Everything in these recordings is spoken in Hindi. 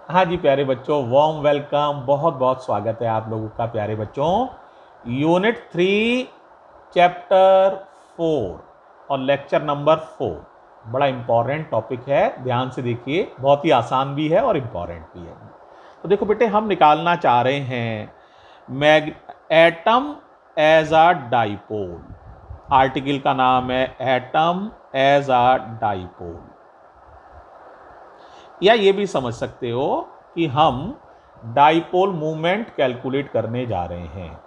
हाँ जी प्यारे बच्चों, वार्म वेलकम, बहुत बहुत स्वागत है आप लोगों का प्यारे बच्चों। यूनिट 3 चैप्टर 4 और लेक्चर नंबर 4 बड़ा इंपॉर्टेंट टॉपिक है। ध्यान से देखिए, बहुत ही आसान भी है और इम्पॉर्टेंट भी है। तो देखो बेटे, हम निकालना चाह रहे हैं mag atom as a dipole. Article का नाम है एटम एज अ डाइपोल, या ये भी समझ सकते हो कि हम डाइपोल मूवमेंट कैलकुलेट करने जा रहे हैं।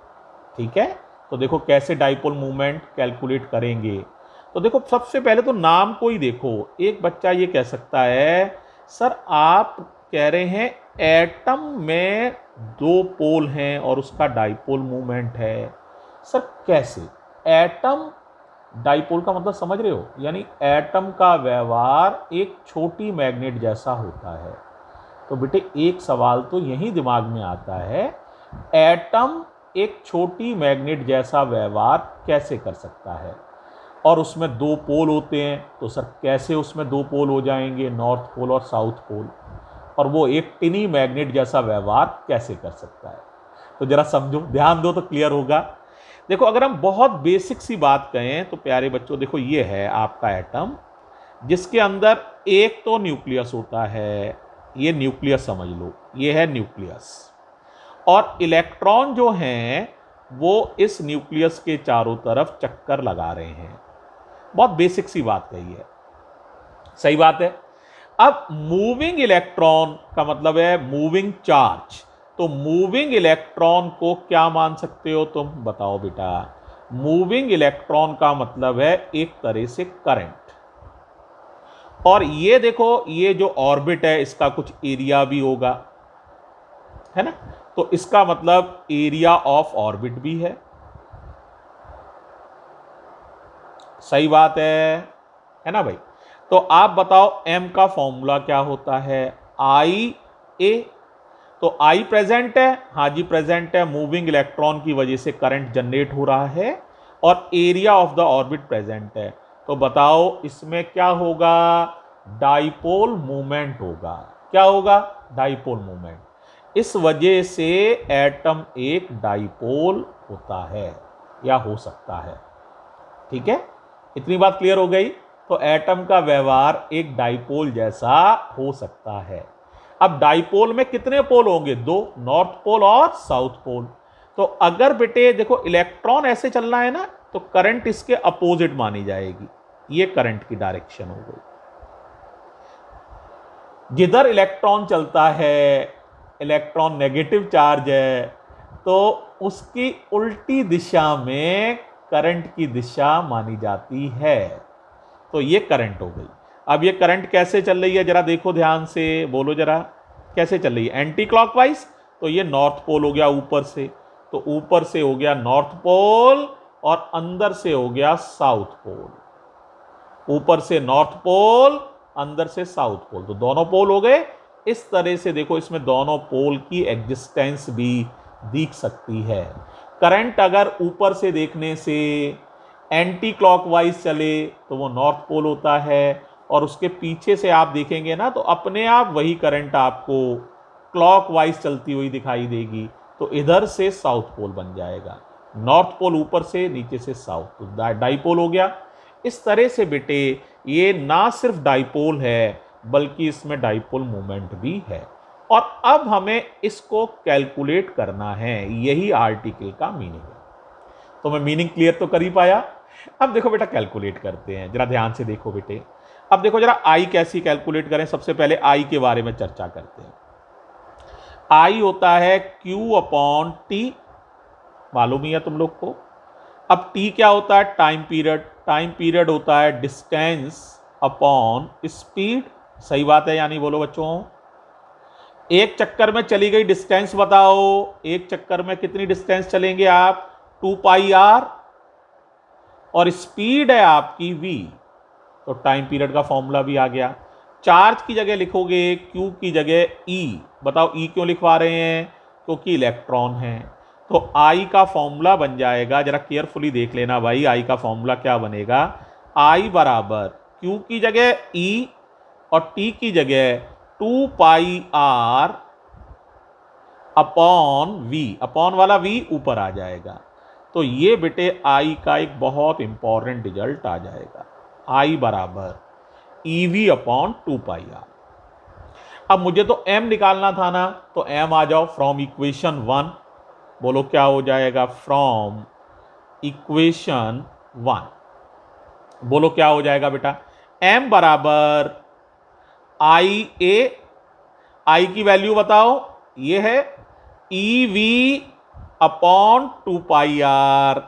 ठीक है, तो देखो कैसे डाइपोल मूवमेंट कैलकुलेट करेंगे। तो देखो, सबसे पहले तो नाम को ही देखो। एक बच्चा ये कह सकता है, सर आप कह रहे हैं एटम में दो पोल हैं और उसका डाइपोल मूवमेंट है। सर कैसे? एटम डाइपोल का मतलब समझ रहे हो? यानी एटम का व्यवहार एक छोटी मैग्नेट जैसा होता है। तो बेटे एक सवाल तो यही दिमाग में आता है, एटम एक छोटी मैग्नेट जैसा व्यवहार कैसे कर सकता है? और उसमें दो पोल होते हैं, तो सर कैसे उसमें दो पोल हो जाएंगे, नॉर्थ पोल और साउथ पोल? और वो एक टिनी मैग्नेट जैसा व्यवहार कैसे कर सकता है? तो जरा समझो, ध्यान दो तो क्लियर होगा। देखो, अगर हम बहुत बेसिक सी बात कहें तो प्यारे बच्चों देखो, ये है आपका एटम, जिसके अंदर एक तो न्यूक्लियस होता है। ये न्यूक्लियस समझ लो, ये है न्यूक्लियस। और इलेक्ट्रॉन जो हैं वो इस न्यूक्लियस के चारों तरफ चक्कर लगा रहे हैं। बहुत बेसिक सी बात कही है, सही बात है। अब मूविंग इलेक्ट्रॉन का मतलब है मूविंग चार्ज। तो मूविंग इलेक्ट्रॉन को क्या मान सकते हो तुम, बताओ बेटा? मूविंग इलेक्ट्रॉन का मतलब है एक तरह से करंट। और ये देखो, ये जो ऑर्बिट है इसका कुछ एरिया भी होगा, है ना? तो इसका मतलब एरिया ऑफ ऑर्बिट भी है। सही बात है ना भाई? तो आप बताओ m का फॉर्मूला क्या होता है? आई ए। तो आई प्रेजेंट है, हाँ जी प्रेजेंट है। मूविंग इलेक्ट्रॉन की वजह से करंट जनरेट हो रहा है और area of the orbit present है। तो बताओ इसमें क्या होगा? डाइपोल मूवमेंट होगा। क्या होगा? Dipole movement. इस वजह से एटम एक डाइपोल होता है या हो सकता है। ठीक है, इतनी बात क्लियर हो गई। तो एटम का व्यवहार एक डाइपोल जैसा हो सकता है। अब डाइपोल में कितने पोल होंगे? दो, नॉर्थ पोल और साउथ पोल। तो अगर बेटे देखो इलेक्ट्रॉन ऐसे चलना है ना, तो करंट इसके अपोजिट मानी जाएगी। ये करंट की डायरेक्शन हो गई। जिधर इलेक्ट्रॉन चलता है, इलेक्ट्रॉन नेगेटिव चार्ज है, तो उसकी उल्टी दिशा में करंट की दिशा मानी जाती है। तो ये करंट हो गई। अब ये करंट कैसे चल रही है जरा देखो ध्यान से, बोलो जरा कैसे चल रही है? Anti clockwise. तो ये नॉर्थ पोल हो गया ऊपर से, तो ऊपर से हो गया नॉर्थ पोल और अंदर से हो गया साउथ पोल। ऊपर से नॉर्थ पोल, अंदर से साउथ पोल, तो दोनों पोल हो गए। इस तरह से देखो, इसमें दोनों पोल की एग्जिस्टेंस भी दिख सकती है। करंट अगर ऊपर से देखने से एंटी क्लॉकवाइज चले तो वो नॉर्थ पोल होता है, और उसके पीछे से आप देखेंगे ना तो अपने आप वही करंट आपको क्लॉकवाइज चलती हुई दिखाई देगी। तो इधर से साउथ पोल बन जाएगा। नॉर्थ पोल ऊपर से, नीचे से साउथ, तो डाइपोल हो गया। इस तरह से बेटे ये ना सिर्फ डाइपोल है बल्कि इसमें डाइपोल मोमेंट भी है। और अब हमें इसको कैलकुलेट करना है, यही आर्टिकल का मीनिंग है। तो मैं मीनिंग क्लियर तो कर ही पाया। अब देखो बेटा, कैलकुलेट करते हैं, जरा ध्यान से देखो बेटे। अब देखो जरा आई कैसी कैलकुलेट करें। सबसे पहले आई के बारे में चर्चा करते हैं। आई होता है Q अपॉन टी, मालूम ही है तुम लोग को। अब टी क्या होता है? Time period. टाइम पीरियड होता है डिस्टेंस अपॉन स्पीड। सही बात है, यानी बोलो बच्चों, एक चक्कर में चली गई डिस्टेंस बताओ, एक चक्कर में कितनी डिस्टेंस चलेंगे आप? 2πr। और स्पीड है आपकी v। तो टाइम पीरियड का फॉर्मूला भी आ गया। चार्ज की जगह लिखोगे Q की जगह E। बताओ E क्यों लिखवा रहे हैं? क्योंकि इलेक्ट्रॉन है। तो I का फॉर्मूला बन जाएगा, जरा केयरफुली देख लेना भाई, I का फॉर्मूला क्या बनेगा? I बराबर Q की जगह E और T की जगह 2πr अपॉन v, अपॉन वाला v ऊपर आ जाएगा। तो ये बेटे I का एक बहुत इंपॉर्टेंट रिजल्ट आ जाएगा, I बराबर EV अपॉन 2πr। अब मुझे तो m निकालना था ना, तो m आ जाओ फ्रॉम इक्वेशन 1। बोलो क्या हो जाएगा, फ्रॉम इक्वेशन 1 बोलो क्या हो जाएगा बेटा, m बराबर I की वैल्यू बताओ, ये है EV अपॉन 2πr,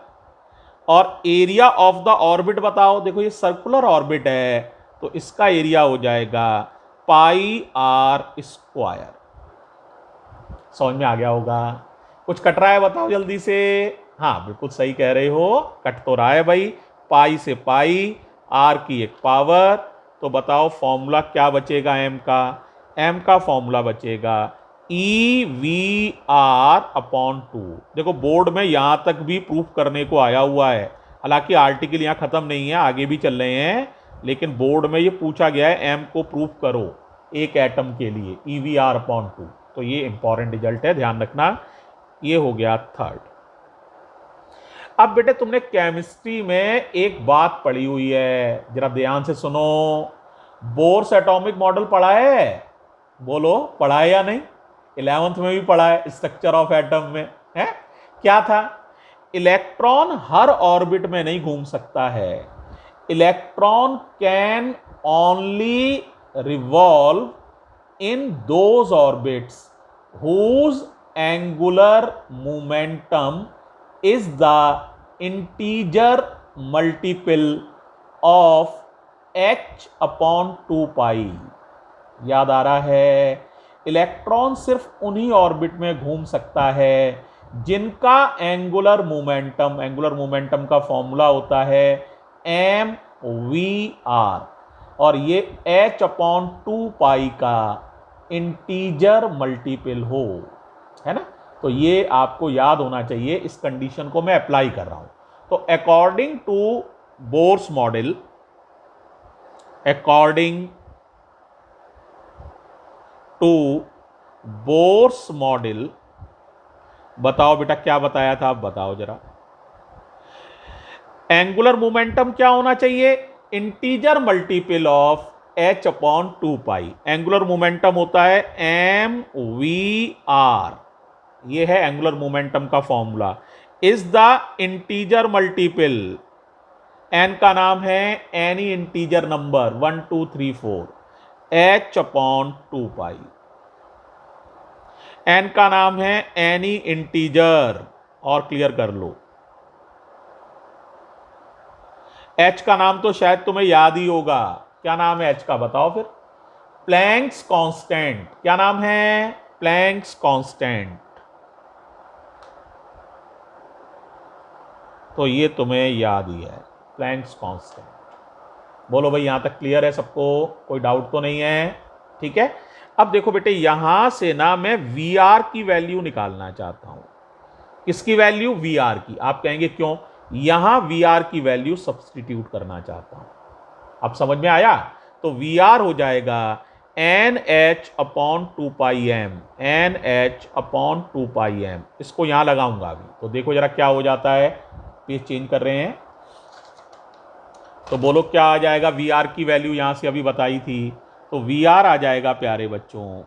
और एरिया ऑफ द ऑर्बिट बताओ। देखो ये सर्कुलर ऑर्बिट है, तो इसका एरिया हो जाएगा πr²। समझ में आ गया होगा? कुछ कट रहा है बताओ जल्दी से। हाँ बिल्कुल सही कह रहे हो, कट तो रहा है भाई। पाई से पाई, आर की एक पावर, तो बताओ फॉर्मूला क्या बचेगा m का? m का फॉर्मूला बचेगा EVR अपॉन 2। देखो बोर्ड में यहां तक भी प्रूफ करने को आया हुआ है, हालांकि आर्टिकल यहां खत्म नहीं है, आगे भी चल रहे हैं, लेकिन बोर्ड में ये पूछा गया है m को प्रूफ करो एक एटम के लिए, EVR अपॉन 2। तो ये इंपॉर्टेंट रिजल्ट है, ध्यान रखना। ये हो गया थर्ड। अब बेटे तुमने केमिस्ट्री में एक बात पढ़ी हुई है, जरा ध्यान से सुनो। बोर्स एटॉमिक मॉडल पढ़ा है? बोलो पढ़ा है या नहीं? 11th में भी पढ़ा है, स्ट्रक्चर ऑफ एटम में है। क्या था? इलेक्ट्रॉन हर ऑर्बिट में नहीं घूम सकता है। Electron can only revolve in those orbits whose angular momentum is the integer multiple of h upon 2π। याद आ रहा है? इलेक्ट्रॉन सिर्फ उन्हीं ऑर्बिट में घूम सकता है जिनका एंगुलर मोमेंटम का फॉर्मूला होता है mvr, और ये h अपॉन 2π का इंटीजर मल्टीपल हो, है ना? तो ये आपको याद होना चाहिए, इस कंडीशन को मैं अप्लाई कर रहा हूं। तो according to Bohr's model, according to Bohr's model, बताओ बेटा क्या बताया था, आप बताओ जरा। एंगुलर मोमेंटम क्या होना चाहिए? Integer multiple of h upon 2π। Angular momentum होता है mvr, ये है एंगुलर मोमेंटम का formula. Is the integer multiple, n का नाम है any integer number 1 2 3 4, h upon 2π। n का नाम है एनी इंटीजर, और क्लियर कर लो। h का नाम तो शायद तुम्हें याद ही होगा, क्या नाम है h का बताओ फिर? Planck's constant. क्या नाम है? Planck's constant. तो ये तुम्हें याद ही है, प्लैंक्स कांस्टेंट। बोलो भाई यहां तक क्लियर है सबको? कोई डाउट तो नहीं है? ठीक है। अब देखो बेटे यहां से ना मैं VR की वैल्यू निकालना चाहता हूं। किसकी वैल्यू? VR की। आप कहेंगे क्यों? यहां VR की वैल्यू सब्सटीट्यूट करना चाहता हूं। अब समझ में आया? तो VR हो जाएगा NH upon 2πm, NH upon 2πm। इसको यहां लगाऊंगा अभी, तो देखो जरा क्या हो जाता है। पेज चेंज कर रहे हैं, तो बोलो क्या आ जाएगा? VR की वैल्यू यहां से अभी बताई थी, तो VR आ जाएगा प्यारे बच्चों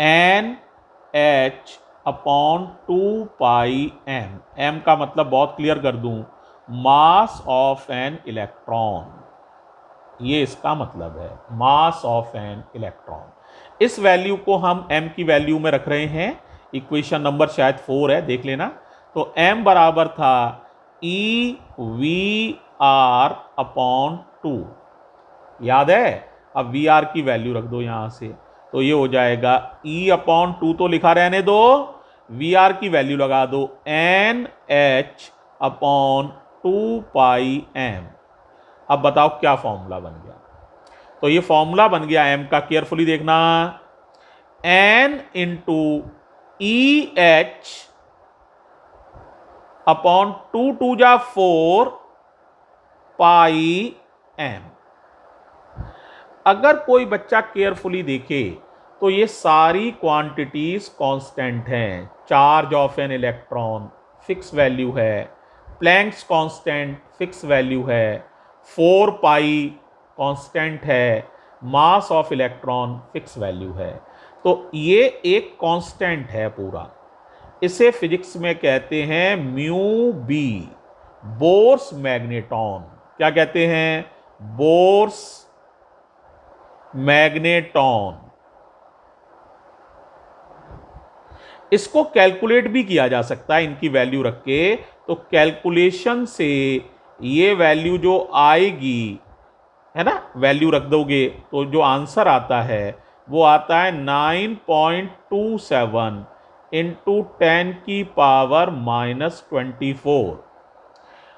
NH अपॉन 2πm। m का मतलब बहुत क्लियर कर दूं, मास ऑफ एन इलेक्ट्रॉन, ये इसका मतलब है, मास ऑफ एन इलेक्ट्रॉन। इस वैल्यू को हम m की वैल्यू में रख रहे हैं, इक्वेशन नंबर शायद 4 है, देख लेना। तो m बराबर था EVR अपॉन 2, याद है? अब VR की वैल्यू रख दो यहां से, तो ये हो जाएगा E अपॉन 2 तो लिखा रहने दो, VR की वैल्यू लगा दो NH अपॉन 2πm। अब बताओ क्या फॉर्मूला बन गया? तो ये फॉर्मूला बन गया m का, केयरफुली देखना, n इंटू EH अपॉन 2 2 जा 4 πm। अगर कोई बच्चा केयरफुली देखे तो ये सारी क्वांटिटीज कांस्टेंट हैं। Charge of an electron fix value है, प्लैंक्स कांस्टेंट फिक्स वैल्यू है, 4 पाई कांस्टेंट है, mass of electron fix value है। तो ये एक कांस्टेंट है पूरा। इसे फिजिक्स में कहते हैं म्यू बी, बोर्स मैग्नेटॉन। क्या कहते हैं? Bourse magneton. इसको कैलकुलेट भी किया जा सकता है इनकी वैल्यू रख के। तो कैलकुलेशन से ये वैल्यू जो आएगी, है ना, वैल्यू रख दोगे तो जो आंसर आता है वो आता है 9.27 इंटू 10⁻⁻24।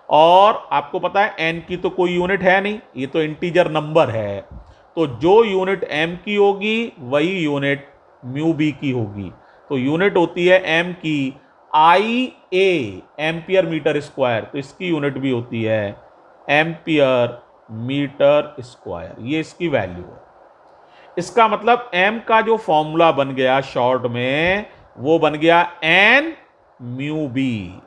और आपको पता है एन की तो कोई यूनिट है नहीं, ये तो इंटीजर नंबर है। तो जो यूनिट एम की होगी वही यूनिट म्यू बी की होगी। तो यूनिट होती है एम की आई ए, एम्पियर मीटर स्क्वायर। तो इसकी यूनिट भी होती है एम्पियर मीटर स्क्वायर। ये इसकी वैल्यू है। इसका मतलब एम का जो फॉर्मूला बन गया शॉर्ट में, वो बन गया एन म्यू बी।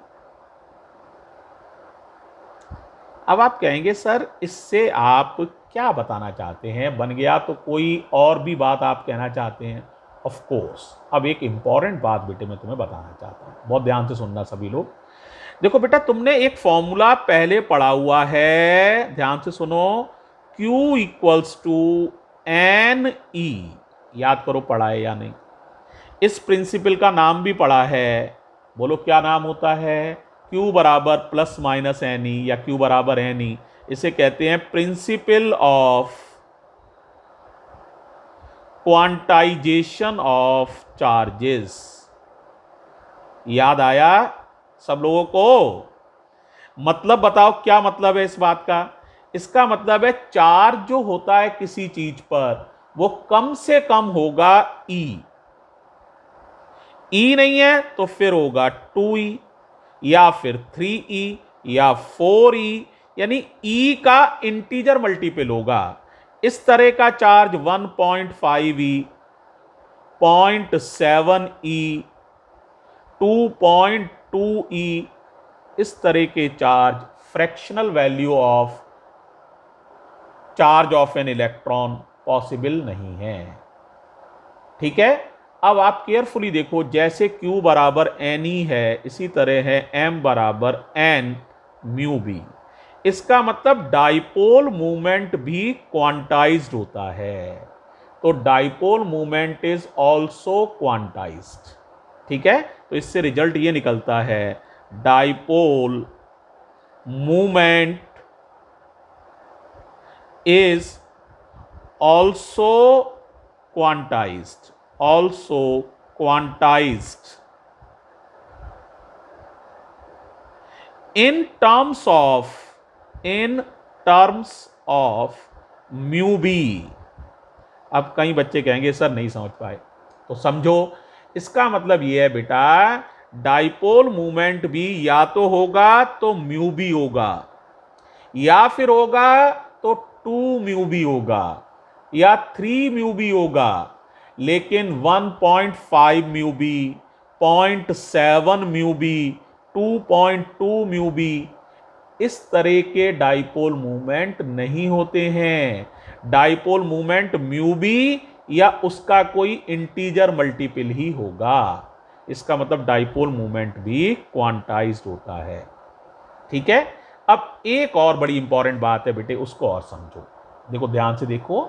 अब आप कहेंगे सर इससे आप क्या बताना चाहते हैं? बन गया तो कोई और भी बात आप कहना चाहते हैं? Of course. अब एक इंपॉर्टेंट बात बेटे मैं तुम्हें बताना चाहता हूं, बहुत ध्यान से सुनना सभी लोग। देखो बेटा, तुमने एक फॉर्मूला पहले पढ़ा हुआ है, ध्यान से सुनो। Q equals to N E. याद करो पढ़ा है या नहीं। इस प्रिंसिपल का नाम भी पढ़ा है। बोलो क्या नाम होता है? Q बराबर प्लस माइनस एन ई या Q बराबर एन ई। इसे कहते हैं principle of quantization of charges. याद आया सब लोगों को? मतलब बताओ क्या मतलब है इस बात का? इसका मतलब है चार्ज जो होता है किसी चीज पर वो कम से कम होगा E। E नहीं है तो फिर होगा 2E या फिर 3E या 4E, यानी E का इंटीजर मल्टीपल होगा। इस तरह का चार्ज 1.5E, 0.7E, 2.2E, इस तरह के charge fractional value of charge of an electron possible नहीं है। ठीक है। अब आप केयरफुली देखो, जैसे Q बराबर एन ई है इसी तरह है M बराबर एन म्यू बी। इसका मतलब डाइपोल मूवमेंट भी क्वांटाइज्ड होता है। तो dipole movement is also quantized. ठीक है। तो इससे रिजल्ट ये निकलता है dipole movement is also quantized, in terms of mu b। अब कई बच्चे कहेंगे सर नहीं समझ पाए, तो समझो। इसका मतलब ये है बेटा, डाइपोल मूवमेंट भी या तो होगा तो म्यू बी होगा, या फिर होगा तो 2 म्यू बी होगा, या 3 म्यू बी होगा। लेकिन 1.5 mu B, 0.7 mu B, 2.2 mu B, इस तरह के डाइपोल मूवमेंट नहीं होते हैं। डाइपोल मूवमेंट म्यू बी या उसका कोई इंटीजर मल्टीपल ही होगा। इसका मतलब डाइपोल मूवमेंट भी क्वांटाइज्ड होता है। ठीक है। अब एक और बड़ी इंपॉर्टेंट बात है बेटे, उसको और समझो। देखो ध्यान से देखो,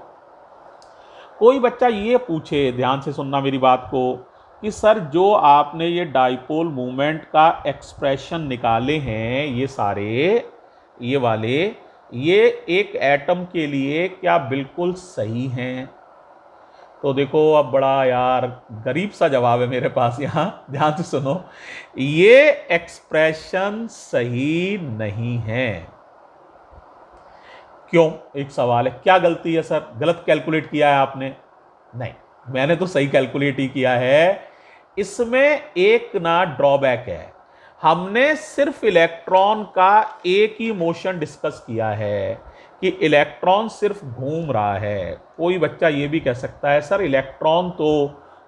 कोई बच्चा ये पूछे, ध्यान से सुनना मेरी बात को, कि सर जो आपने ये डाइपोल मूवमेंट का एक्सप्रेशन निकाले हैं ये सारे, ये वाले, ये एक एटम के लिए क्या बिल्कुल सही हैं? तो देखो अब बड़ा यार गरीब सा जवाब है मेरे पास यहाँ, ध्यान से सुनो। ये एक्सप्रेशन सही नहीं है। क्यों? एक सवाल है, क्या गलती है सर? गलत कैलकुलेट किया है आपने? नहीं, मैंने तो सही कैलकुलेट ही किया है। इसमें एक ना ड्रॉबैक है, हमने सिर्फ इलेक्ट्रॉन का एक ही मोशन डिस्कस किया है कि इलेक्ट्रॉन सिर्फ घूम रहा है। कोई बच्चा ये भी कह सकता है सर इलेक्ट्रॉन तो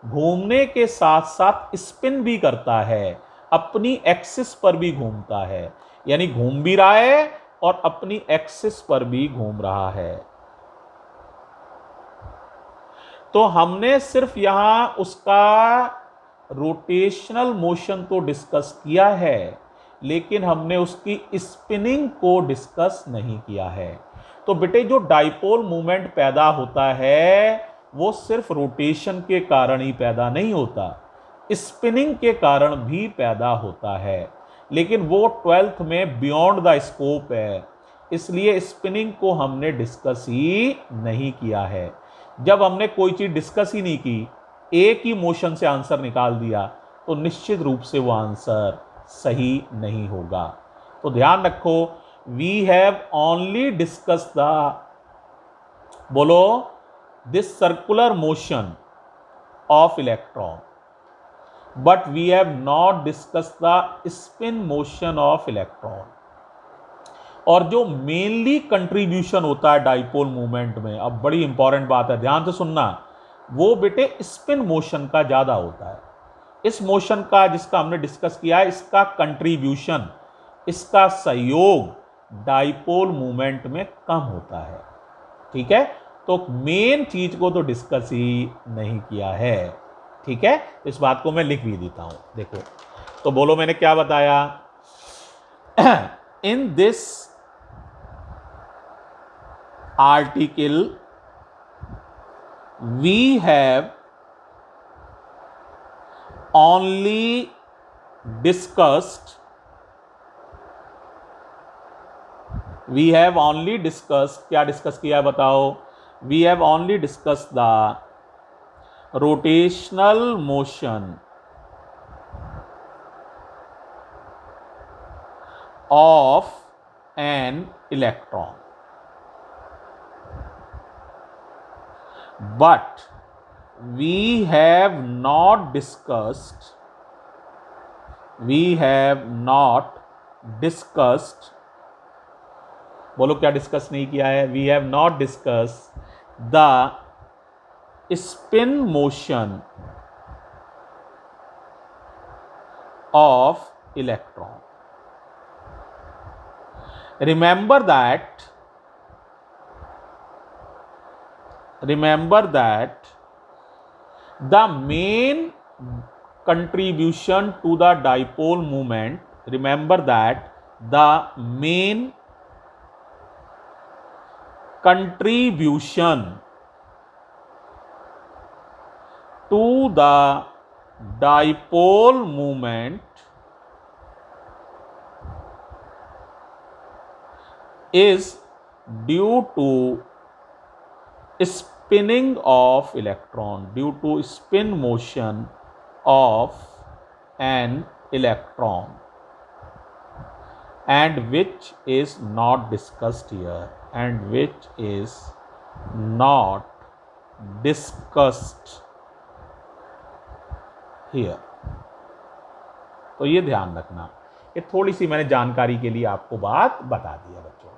घूमने के साथ साथ स्पिन भी करता है, अपनी एक्सिस पर भी घूमता है, यानी घूम भी रहा है और अपनी एक्सिस पर भी घूम रहा है। तो हमने सिर्फ यहां उसका रोटेशनल मोशन तो डिस्कस किया है, लेकिन हमने उसकी स्पिनिंग को डिस्कस नहीं किया है। तो बेटे जो डाइपोल मूवमेंट पैदा होता है वो सिर्फ रोटेशन के कारण ही पैदा नहीं होता, स्पिनिंग के कारण भी पैदा होता है, लेकिन वो 12th में बियॉन्ड द स्कोप है, इसलिए स्पिनिंग को हमने डिस्कस ही नहीं किया है। जब हमने कोई चीज डिस्कस ही नहीं की, एक ही मोशन से आंसर निकाल दिया, तो निश्चित रूप से वो आंसर सही नहीं होगा। तो ध्यान रखो, we have only discuss the, बोलो, this circular motion of electron, but we have not discuss the spin motion of electron. और जो मेनली कंट्रीब्यूशन होता है डाइपोल मूवमेंट में, अब बड़ी इंपॉर्टेंट बात है, ध्यान से सुनना, वो बेटे स्पिन मोशन का ज्यादा होता है। इस मोशन का जिसका हमने डिस्कस किया है, इसका कंट्रीब्यूशन, इसका सहयोग डाइपोल मूवमेंट में कम होता है। ठीक है, तो मेन चीज को तो डिस्कस ही नहीं किया है। ठीक है, इस बात को मैं लिख भी देता हूं, देखो। तो बोलो मैंने क्या बताया, in this article we have only discussed, we have only discussed, क्या डिस्कस किया है बताओ, we have only discussed the rotational motion of an electron, but we have not discussed बोलो क्या डिस्कस नहीं किया है, we have not discuss the spin motion of electron. Remember that the main contribution to the dipole moment, remember that the main contribution to the dipole moment is due to spinning of electron, due to spin motion of an electron, and which is not discussed here, and which is not discussed here। तो ये ध्यान रखना, ये थोड़ी सी मैंने जानकारी के लिए आपको बात बता दी है बच्चों।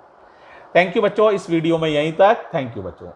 थैंक यू बच्चों, इस वीडियो में यहीं तक। थैंक यू बच्चों।